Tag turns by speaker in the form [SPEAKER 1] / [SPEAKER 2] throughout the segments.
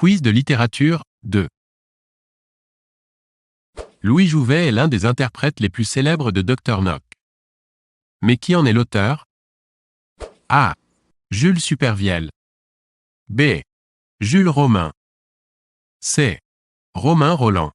[SPEAKER 1] Quiz de littérature, 2. Louis Jouvet est l'un des interprètes les plus célèbres de Dr Nock. Mais qui en est l'auteur? A. Jules Supervielle. B. Jules Romain. C. Romain Rolland.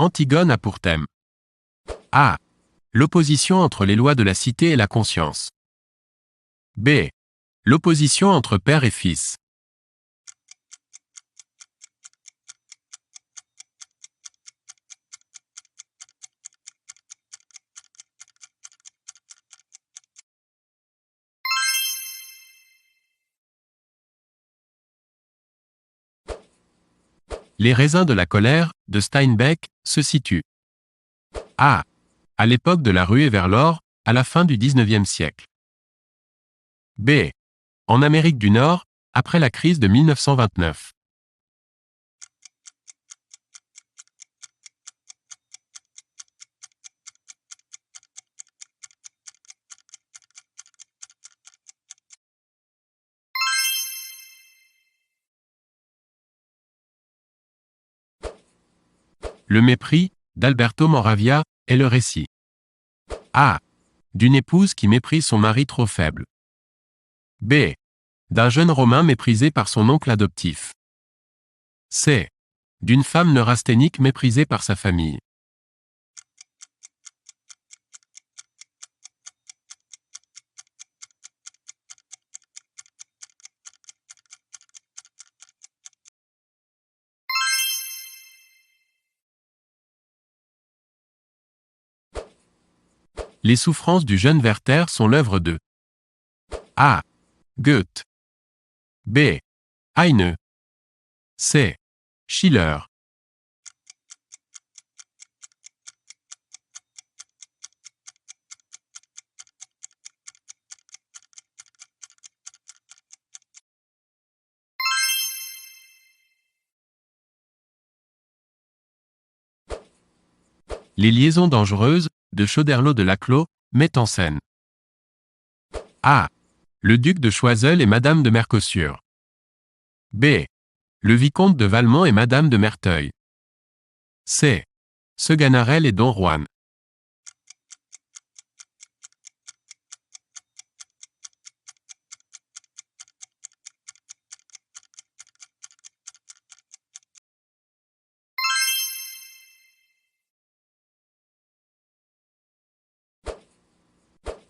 [SPEAKER 1] Antigone a pour thème A. L'opposition entre les lois de la cité et la conscience. B. L'opposition entre père et fils. Les raisins de la colère, de Steinbeck, se situent A. À l'époque de la ruée vers l'or, à la fin du XIXe siècle. B. En Amérique du Nord, après la crise de 1929. Le mépris, d'Alberto Moravia, est le récit A. D'une épouse qui méprise son mari trop faible. B. D'un jeune Romain méprisé par son oncle adoptif. C. D'une femme neurasthénique méprisée par sa famille. Les souffrances du jeune Werther sont l'œuvre de A. Goethe. B. Heine. C. Schiller. Les liaisons dangereuses, de Choderlos de Laclos, mettent en scène A. Le duc de Choiseul et madame de Mercosur. B. Le vicomte de Valmont et madame de Merteuil. C. Seganarelle et Don Juan.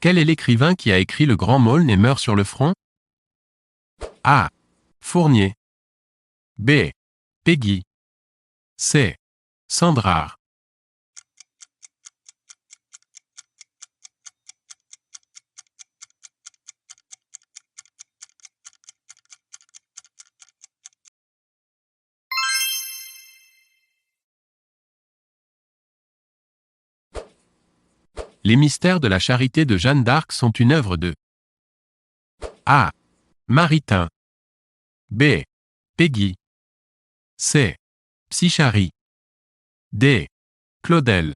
[SPEAKER 1] Quel est l'écrivain qui a écrit Le Grand Maulne et meurt sur le front? A. Fournier. B. Péguy. C. Sandrard. Les mystères de la charité de Jeanne d'Arc sont une œuvre de A. Maritain. B. Péguy. C. Psychari. D. Claudel.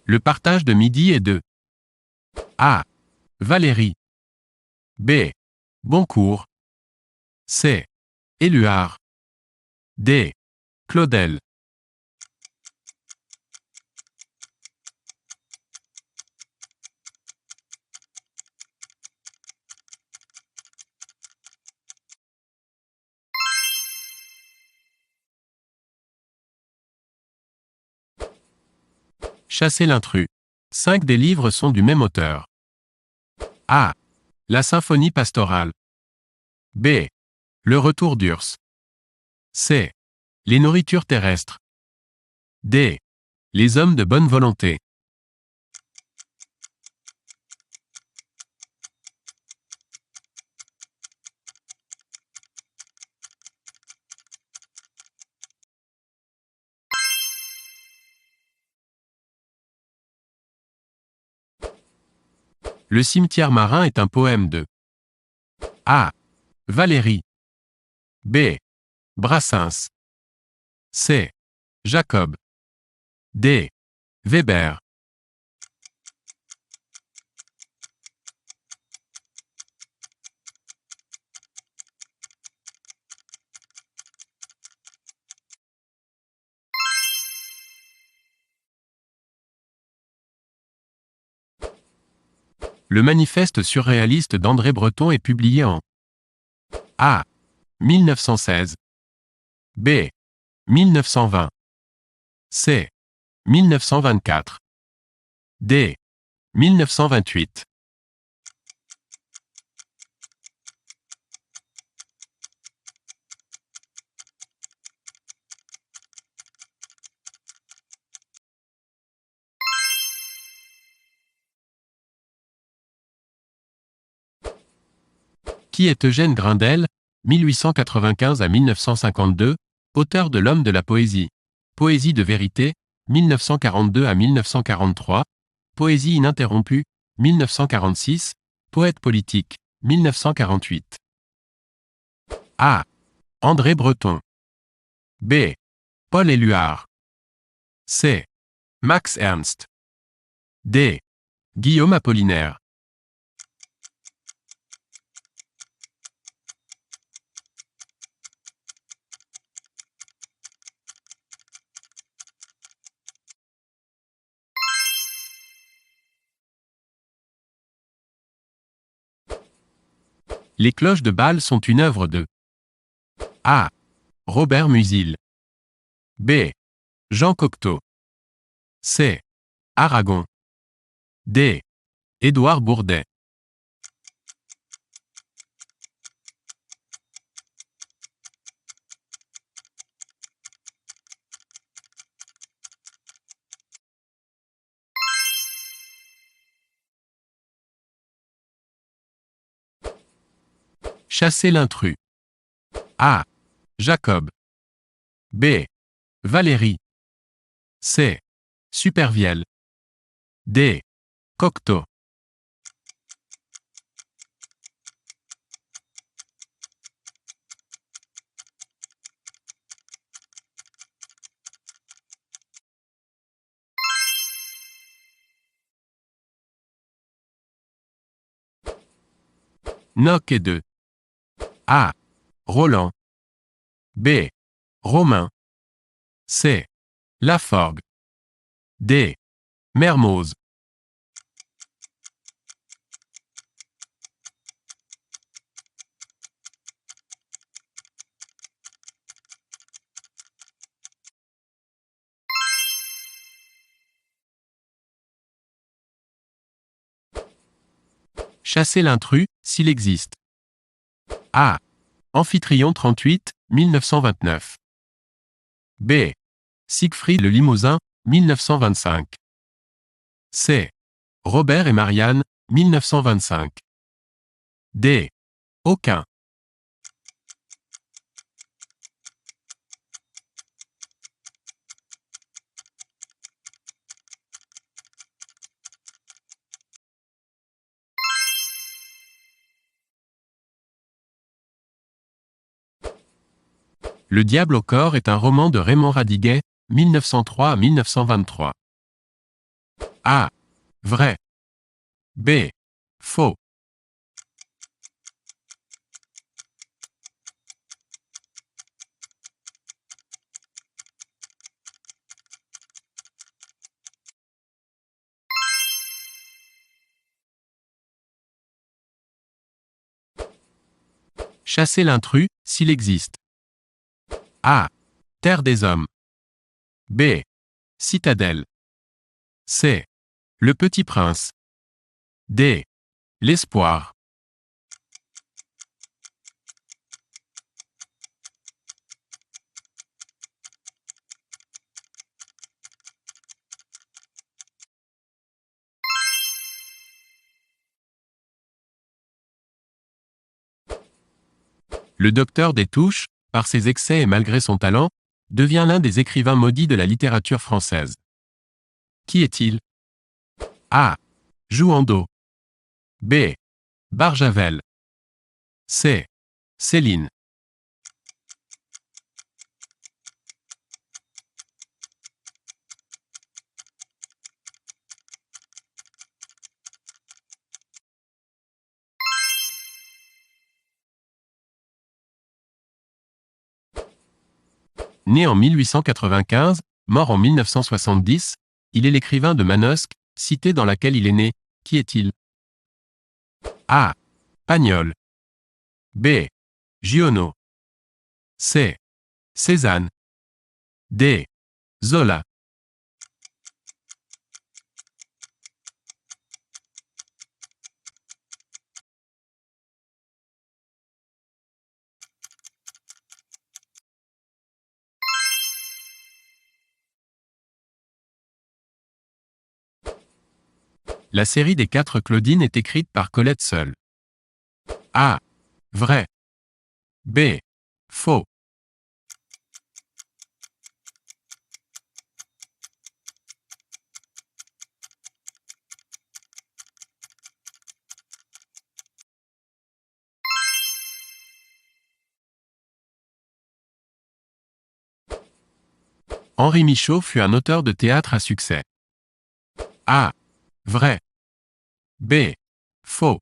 [SPEAKER 1] Le partage de midi est de A. Valéry. B. Boncourt. C. Éluard. D. Claudel. Chasser l'intrus. 5 des livres sont du même auteur. A. La symphonie pastorale. B. Le retour d'Urs. C. Les nourritures terrestres. D. Les hommes de bonne volonté. Le cimetière marin est un poème de A. Valéry. B. Brassens. C. Jacob. D. Weber. Le manifeste surréaliste d'André Breton est publié en A. 1916. B. 1920. C. 1924. D. 1928. Qui est Eugène Grindel, 1895 à 1952, auteur de L'homme de la poésie, Poésie de vérité, 1942 à 1943, Poésie ininterrompue, 1946, Poète politique, 1948. A. André Breton. B. Paul Éluard. C. Max Ernst. D. Guillaume Apollinaire. Les cloches de Bâle sont une œuvre de A. Robert Musil. B. Jean Cocteau. C. Aragon. D. Édouard Bourdet. Chasser l'intrus. A. Jacob. B. Valéry. C. Supervielle. D. Cocteau. Nock et de A. Roland. B. Romain. C. Laforgue. D. Mermoz. Chasser l'intrus, s'il existe. A. Amphitryon 38, 1929. B. Siegfried le Limousin, 1925. C. Robert et Marianne, 1925. D. Aucun. Le diable au corps est un roman de Raymond Radiguet, 1903 à 1923. A. Vrai. B. Faux. Chasser l'intrus, s'il existe. A. Terre des hommes. B. Citadelle. C. Le Petit Prince. D. L'espoir. Le docteur Destouches, par ses excès et malgré son talent, devient l'un des écrivains maudits de la littérature française. Qui est-il? A. Jouando. B. Barjavel. C. Céline. Né en 1895, mort en 1970, il est l'écrivain de Manosque, cité dans laquelle il est né. Qui est-il? A. Pagnol. B. Giono. C. Cézanne. D. Zola. La série des 4 Claudine est écrite par Colette seule. A. Vrai. B. Faux. Henri Michaud fut un auteur de théâtre à succès. A. Vrai. B. Faux.